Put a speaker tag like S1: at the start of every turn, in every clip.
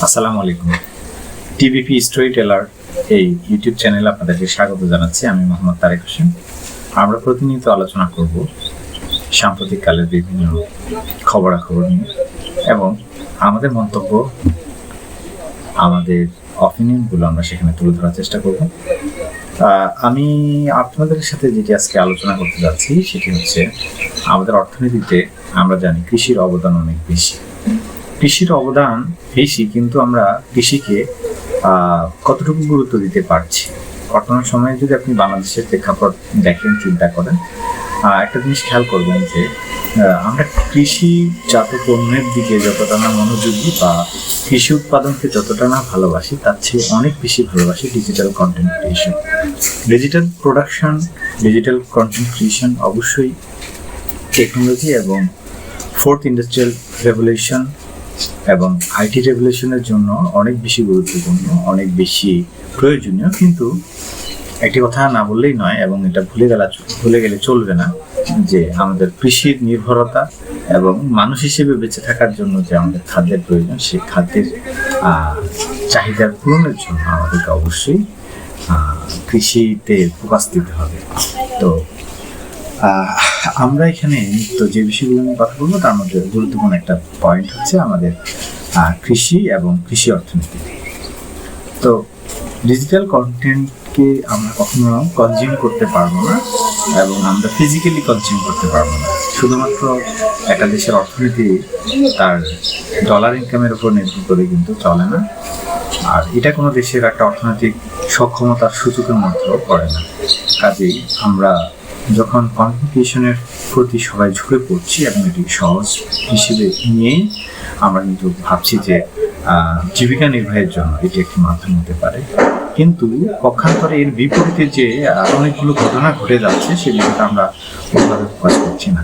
S1: আসসালামু আলাইকুম। টিভিপি story teller এই ইউটিউব চ্যানেলে আপনাদেরকে স্বাগত জানাচ্ছি। আমি মোহাম্মদ তারেক হোসেন। আমরা প্রতিনিয়ত আলোচনা করব সাম্প্রতিক কালের বিভিন্ন খবরাখবর নিয়ে এবং আমাদের মন্তব্য, আমাদের অপিনিয়নগুলো আমরা সেখানে তুলে ধরার চেষ্টা করব। আমি আপনাদের সাথে যেটি আজকে আলোচনা করতে যাচ্ছি সেটি হচ্ছে আমাদের অর্থনীতিতে আমরা জানি কৃষির অবদান অনেক বেশি। কৃষির অবদান বেশি, কিন্তু আমরা কৃষিকে কতটুকু গুরুত্ব দিতে পারছি। বর্তমান সময়ে যদি আপনি বাংলাদেশের প্রেক্ষাপট দেখেন, চিন্তা করেন, একটা জিনিস খেয়াল করবেন যে আমরা কৃষিজাত পণ্যের দিকে যতটা না মনোযোগী বা কৃষি উৎপাদনকে যতটা না ভালোবাসি, তার চেয়ে অনেক বেশি ভালোবাসি digital content creation. Digital production, digital content creation অবশ্যই টেকনোলজি এবং ফোর্থ ইন্ডাস্ট্রিয়াল রেভলিউশন এবং আইটি রেভলিউশনের জন্য অনেক বেশি গুরুত্বপূর্ণ, অনেক বেশি প্রয়োজনীয়। কিন্তু একটি কথা না বললেই নয়, এবং এটা ভুলে গেলে চলবে না যে আমাদের কৃষির নির্ভরতা এবং মানুষ হিসেবে বেঁচে থাকার জন্য যে আমাদের খাদ্যের প্রয়োজন, সেই খাদ্যের চাহিদার পূরণের জন্য আমাদেরকে অবশ্যই কৃষিতে ফোকাস দিতে হবে। তো আমরা এখানে তো যে বিষয়গুলো নিয়ে কথা বলবো তার মধ্যে গুরুত্বপূর্ণ একটা পয়েন্ট হচ্ছে আমাদের কৃষি এবং কৃষি অর্থনীতি। তো ডিজিটাল কন্টেন্টকে আমরা কখনো কনজিউম করতে পারবো না এবং আমরা ফিজিক্যালি কনজিউম করতে পারবো না। শুধুমাত্র একটা দেশের অর্থনীতি তার ডলার ইনকামের উপর নির্ভর করে কিন্তু চলে না, আর এটা কোনো দেশের একটা অর্থনৈতিক সক্ষমতার সূচকের মধ্যেও পড়ে না। কাজেই আমরা যখন কন্টেন্ট ক্রিয়েশনের প্রতি সবাই ঝুঁকে পড়ছি এবং এটি সহজ হিসেবে নিয়েই আমরা কিন্তু ভাবছি যে জীবিকা নির্বাহের জন্য এটি একটি মাধ্যম হতে পারে, কিন্তু পক্ষান্তরে এর বিপরীতে যে অনেকগুলো ঘটনা ঘটে যাচ্ছে সেগুলোকে আমরা ওইভাবে ফোকাস করছি না।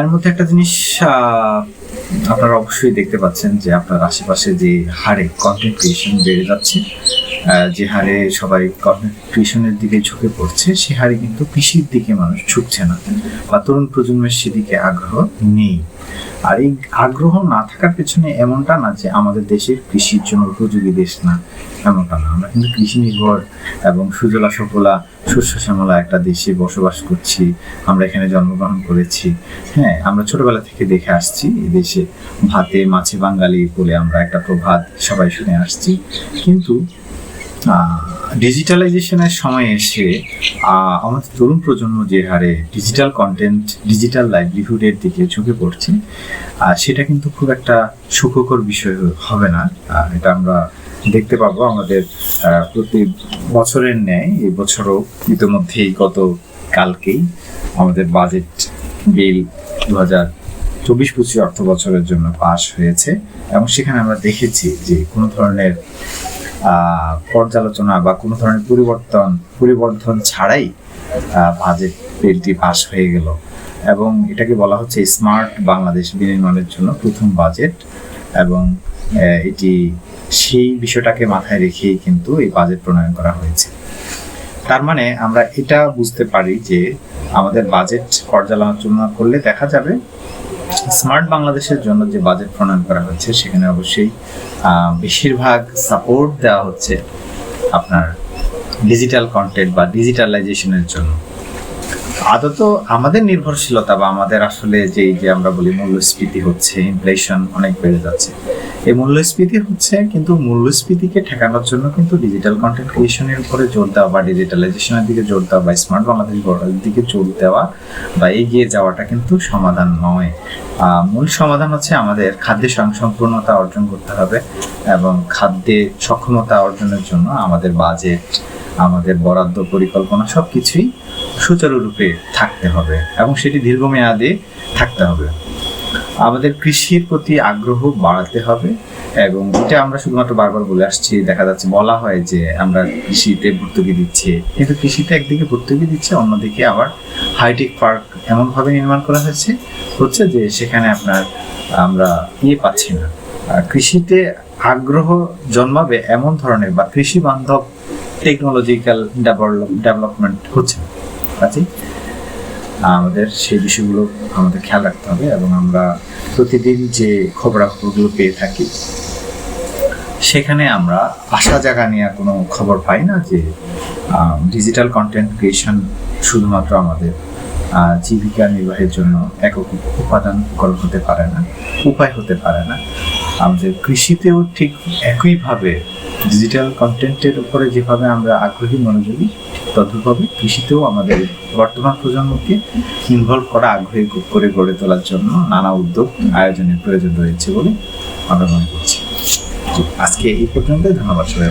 S1: এর মধ্যে একটা জিনিস আপনারা অবশ্যই দেখতে পাচ্ছেন যে আপনার আশেপাশে যে হারে কন্টেন্ট ক্রিয়েশন বেড়ে যাচ্ছে, যে হারে সবাই কন্টেন্ট ক্রিয়েশনের দিকে ঝুঁকে পড়ছে, সে হারে কিন্তু কৃষির দিকে মানুষ ঝুঁকছে না বা তরুণ প্রজন্মের সেদিকে আগ্রহ নেই। আর এই আগ্রহ না থাকার পেছনে এমনটা না যে আমাদের দেশের কৃষির জন্য উপযোগী দেশ না, এমনটা না। আমরা কিন্তু কৃষি নির্ভর এবং সুজলা সুফলা শস্য শ্যামলা একটা দেশে বসবাস করছি। আমরা এখানে জন্মগ্রহণ করেছি। হ্যাঁ, আমরা ছোটবেলা থেকে দেখে আসছি এই দেশে ভাতে মাছে বাঙালি বলে আমরা একটা প্রবাদ সবাই শুনে আসছি। কিন্তু ডিজিটালাইজেশনের সময় এসে আমাদের তরুণ প্রজন্ম যে হারে ডিজিটাল কন্টেন্ট, ডিজিটাল লাইভলিহুডের দিকে ঝুঁকে পড়ছে, সেটা কিন্তু খুব একটা সুখকর বিষয় হবে না। এটা আমরা দেখতে পাবো আমাদের প্রতি বছরের ন্যায় এই বছরও ইতিমধ্যেই কালকেই আমাদের বাজেট বিল 2024-25 অর্থ বছরের জন্য পাস হয়েছে এবং সেখানে আমরা দেখেছি যে কোনো ধরনের পর্যালোচনা বা কোনো ধরনের পরিবর্তন ছাড়াই বাজেট বিলটি পাস হয়ে গেল এবং এটাকে বলা হচ্ছে স্মার্ট বাংলাদেশ বিনির্মাণের জন্য প্রথম বাজেট, এবং এটি সেই বিষয়টাকে মাথায় রেখেই কিন্তু এই বাজেট প্রণয়ন করা হয়েছে। তার মানে আমরা এটা বুঝতে পারি যে আমাদের বাজেট পর্যালোচনা করলে দেখা যাবে স্মার্ট বাংলাদেশের জন্য যে বাজেট প্রণয়ন করা হচ্ছে সেখানে অবশ্যই বেশিরভাগ সাপোর্ট দেওয়া হচ্ছে আপনার ডিজিটাল কন্টেন্ট বা ডিজিটালাইজেশনের জন্য। আদত আমাদের নির্ভরশীলতা বা আমাদের আসলে যে আমরা বলি মূল্যস্ফীতি হচ্ছে, ইনফ্লেশন অনেক বেড়ে যাচ্ছে, এই মূল্যস্ফীতি হচ্ছে, কিন্তু মূল্যস্ফীতিকে ঠেকানোর জন্য কিন্তু ডিজিটাল কন্টেন্ট ক্রিয়েশনের উপরে জোর দেওয়া বা ডিজিটালাইজেশনের দিকে জোর দেওয়া বা স্মার্ট বাংলাদেশ গড়ার দিকে জোর দেওয়া বা এগিয়ে যাওয়াটা কিন্তু সমাধান নয়। মূল সমাধান হচ্ছে আমাদের খাদ্যে স্বয়ংসম্পূর্ণতা অর্জন করতে হবে এবং খাদ্যে সক্ষমতা অর্জনের জন্য আমাদের বাজেট, আমাদের বরাদ্দ পরিকল্পনা সবকিছুই সুচারুরূপে থাকতে হবে এবং সেটি দীর্ঘমেয়াদে থাকতে হবে। আমাদের কৃষির প্রতি আগ্রহ বাড়াতে হবে এবং এটা আমরা শুধুমাত্র বারবার বলে আসছি। দেখা যাচ্ছে বলা হয় যে আমরা কৃষিতে ভর্তুকি দিচ্ছি, কিন্তু কৃষিতে একদিকে ভর্তুকি দিচ্ছে, অন্যদিকে আবার হাইটেক পার্ক এমনভাবে নির্মাণ করা হচ্ছে যে সেখানে আমরা পাচ্ছি না। কৃষিতে আগ্রহ জন্মাবে এমন ধরনের বা কৃষি বান্ধব টেকনোলজিক্যাল ডেভেলপমেন্ট হচ্ছে না। আমাদের সেই বিষয়গুলো আমাদের খেয়াল রাখতে হবে এবং আমরা প্রতিদিন যে খবরাখবরগুলো পেয়ে থাকি, সেখানে আমরা আশা জাগা নিয়ে কোনো খবর পাই না যে ডিজিটাল কন্টেন্ট ক্রিয়েশন শুধুমাত্র আমাদের জীবিকা নির্বাহের জন্য একক উপাদান উপকরণ হতে পারে না, উপায় হতে পারে না। আমাদের কৃষিতেও ঠিক একইভাবে ডিজিটাল কন্টেন্টের উপরে যেভাবে আমরা আগ্রহী মনোযোগী, তদ্রূপভাবে কৃষিতেও আমাদের বর্তমান প্রজন্মকে ইনভলভ করা, আগ্রহী করে গড়ে তোলার জন্য নানা উদ্যোগ আয়োজনের প্রয়োজন রয়েছে বলে আমরা মনে করছি। আজকে এই পর্যন্ত, ধন্যবাদ সবাই।